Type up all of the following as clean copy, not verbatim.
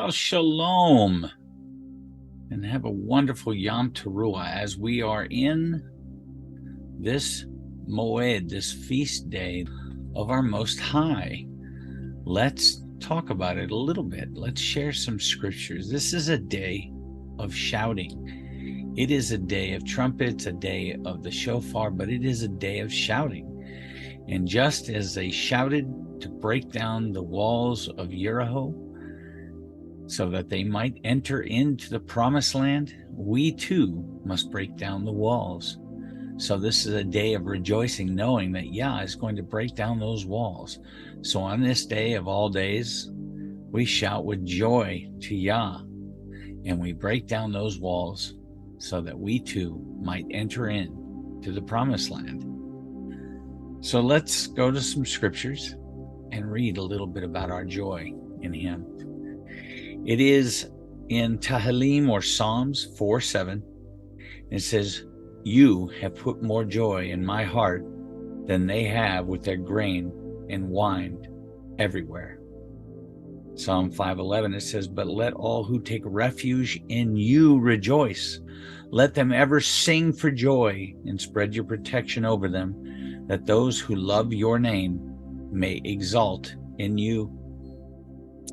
Well, shalom, and have a wonderful Yom Teruah as we are in this moed, this feast day of our Most High. Let's talk about it a little bit. Let's share some scriptures. This is a day of shouting. It is a day of trumpets, a day of the shofar, but it is a day of shouting. And just as they shouted to break down the walls of Jericho, so that they might enter into the promised land, we too must break down the walls. So this is a day of rejoicing, knowing that Yah is going to break down those walls. So on this day of all days, we shout with joy to Yah, and we break down those walls so that we too might enter in to the promised land. So let's go to some scriptures and read a little bit about our joy in Him. It is in Tehillim, or Psalms 4:7. It says, "You have put more joy in my heart than they have with their grain and wine everywhere." Psalm 5:11, it says, "But let all who take refuge in you rejoice. Let them ever sing for joy and spread your protection over them, that those who love your name may exalt in you."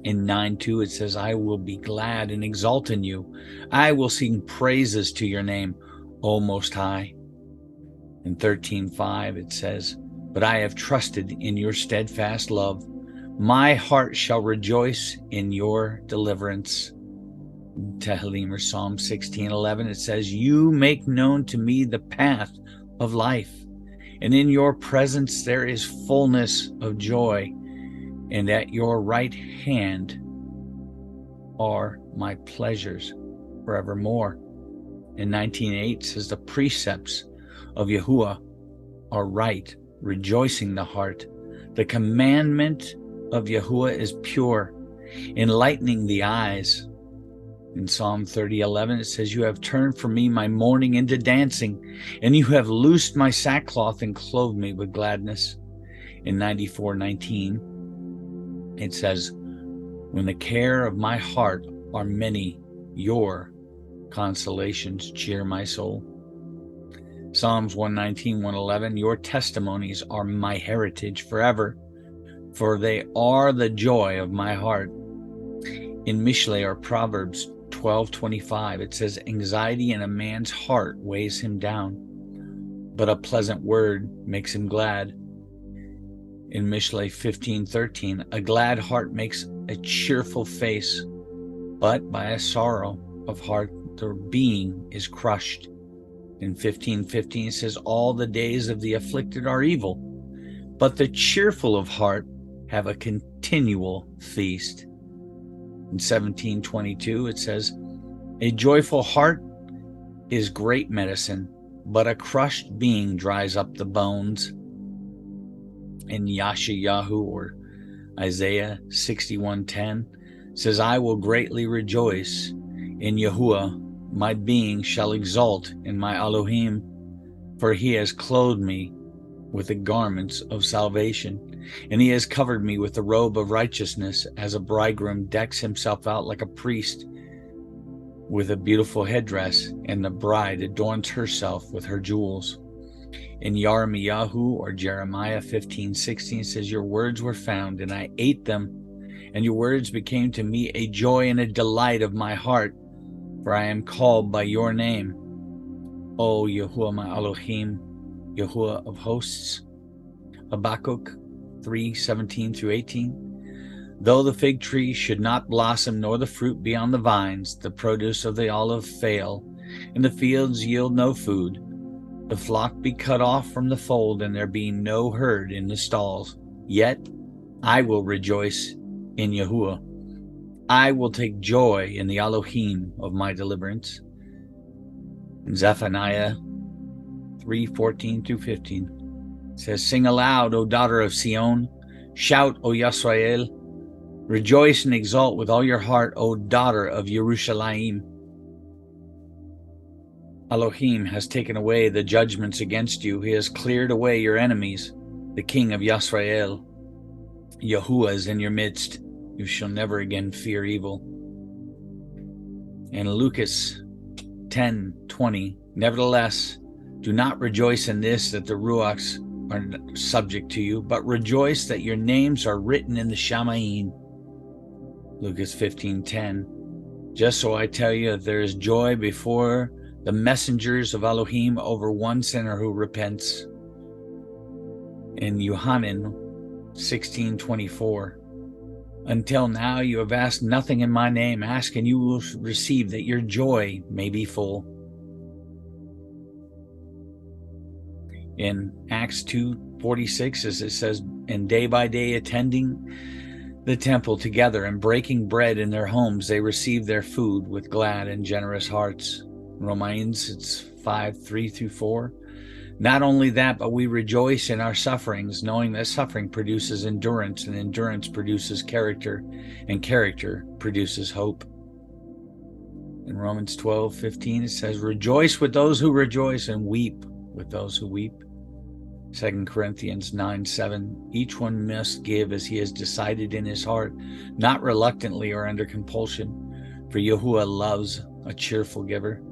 In 9:2, it says, "I will be glad and exult in you. I will sing praises to your name, O Most High." In 13:5, it says, "But I have trusted in your steadfast love. My heart shall rejoice in your deliverance." Tehillim, or Psalm 16:11, it says, "You make known to me the path of life, and in your presence there is fullness of joy, and at your right hand are my pleasures forevermore." In 19:8 says, "The precepts of Yahuwah are right, rejoicing the heart. The commandment of Yahuwah is pure, enlightening the eyes." In Psalm 30:11, it says, "You have turned for me my mourning into dancing, and you have loosed my sackcloth and clothed me with gladness." In 94:19, it says, "When the care of my heart are many, your consolations cheer my soul." Psalms 119:111, "Your testimonies are my heritage forever, for they are the joy of my heart." In Mishle, or Proverbs 12:25, it says, "Anxiety in a man's heart weighs him down, but a pleasant word makes him glad." In Mishle 15:13, "A glad heart makes a cheerful face, but by a sorrow of heart the being is crushed." In 15:15, it says, "All the days of the afflicted are evil, but the cheerful of heart have a continual feast." In 17:22, it says, "A joyful heart is great medicine, but a crushed being dries up the bones." In YHWH, or Isaiah 61:10, says, "I will greatly rejoice in Yahuwah. My being shall exult in my Elohim, for he has clothed me with the garments of salvation, and he has covered me with the robe of righteousness, as a bridegroom decks himself out like a priest with a beautiful headdress, and the bride adorns herself with her jewels." In Yirmiyahu, or Jeremiah 15:16, says, "Your words were found, and I ate them, and your words became to me a joy and a delight of my heart, for I am called by your name, O Yahuwah my Elohim, Yahuwah of hosts." Habakkuk 3:17-18, "Though the fig tree should not blossom, nor the fruit be on the vines, the produce of the olive fail, and the fields yield no food, the flock be cut off from the fold, and there be no herd in the stalls, yet I will rejoice in Yahuwah. I will take joy in the Elohim of my deliverance." In Zephaniah 3:14-15, it says, "Sing aloud, O daughter of Sion. Shout, O Yisrael. Rejoice and exult with all your heart, O daughter of Yerushalayim. Elohim has taken away the judgments against you. He has cleared away your enemies. The King of Yisrael, Yahuwah, is in your midst. You shall never again fear evil." And Lucas 10:20, nevertheless, do not rejoice in this, that the Ruachs are subject to you, but rejoice that your names are written in the Shamayim. Lucas 15:10, just so I tell you that there is joy before the messengers of Elohim over one sinner who repents. In Yohanan 16:24, until now you have asked nothing in my name. Ask and you will receive, that your joy may be full. In Acts 2:46, as it says, and day by day attending the temple together and breaking bread in their homes, they received their food with glad and generous hearts. Romans, it's 5:3-4. Not only that, but we rejoice in our sufferings, knowing that suffering produces endurance, and endurance produces character, and character produces hope. In Romans 12:15, it says, rejoice with those who rejoice and weep with those who weep. 2 Corinthians 9:7, each one must give as he has decided in his heart, not reluctantly or under compulsion, for Yahuwah loves a cheerful giver.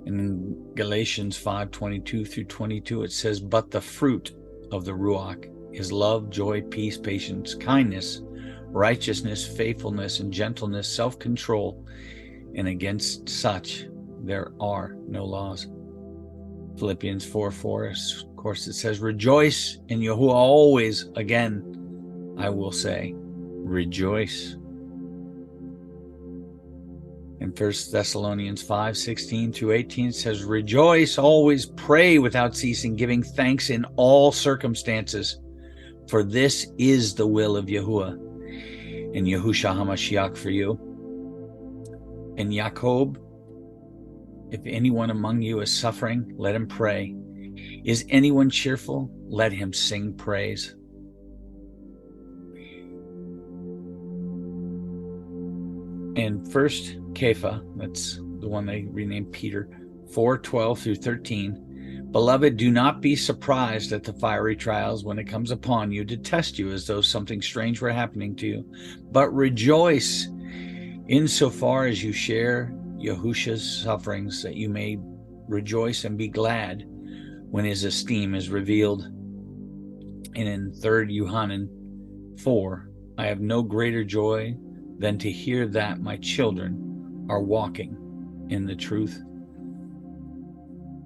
And in Galatians 5:22-22, it says, but the fruit of the Ruach is love, joy, peace, patience, kindness, righteousness, faithfulness, and gentleness, self-control, and against such there are no laws. Philippians 4:4, of course, it says, rejoice in Yahuwah always. Again, I will say, rejoice. In 1 Thessalonians 5:16-18, it says, rejoice always, pray without ceasing, giving thanks in all circumstances, for this is the will of Yahuwah and Yahushua HaMashiach for you. In Jacob, if anyone among you is suffering, let him pray. Is anyone cheerful? Let him sing praise. In 1 Kepha, that's the one they renamed Peter, 4:12-13, beloved, do not be surprised at the fiery trials when it comes upon you to test you as though something strange were happening to you, but rejoice insofar as you share Yahusha's sufferings, that you may rejoice and be glad when his esteem is revealed. And in 3 Yohanan 4, I have no greater joy than to hear that my children are walking in the truth.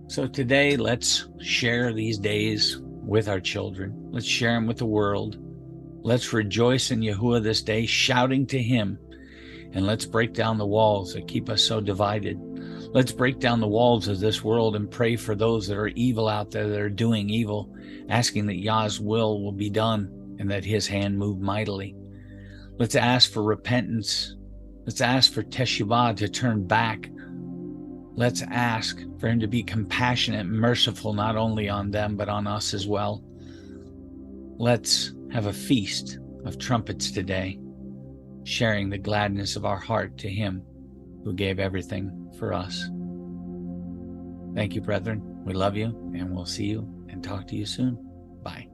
So today, let's share these days with our children. Let's share them with the world. Let's rejoice in Yahuwah this day, shouting to him. And let's break down the walls that keep us so divided. Let's break down the walls of this world and pray for those that are evil out there, that are doing evil, asking that Yah's will be done and that his hand move mightily. Let's ask for repentance. Let's ask for teshuvah, to turn back. Let's ask for him to be compassionate and merciful, not only on them, but on us as well. Let's have a feast of trumpets today, sharing the gladness of our heart to him who gave everything for us. Thank you, brethren. We love you, and we'll see you and talk to you soon. Bye.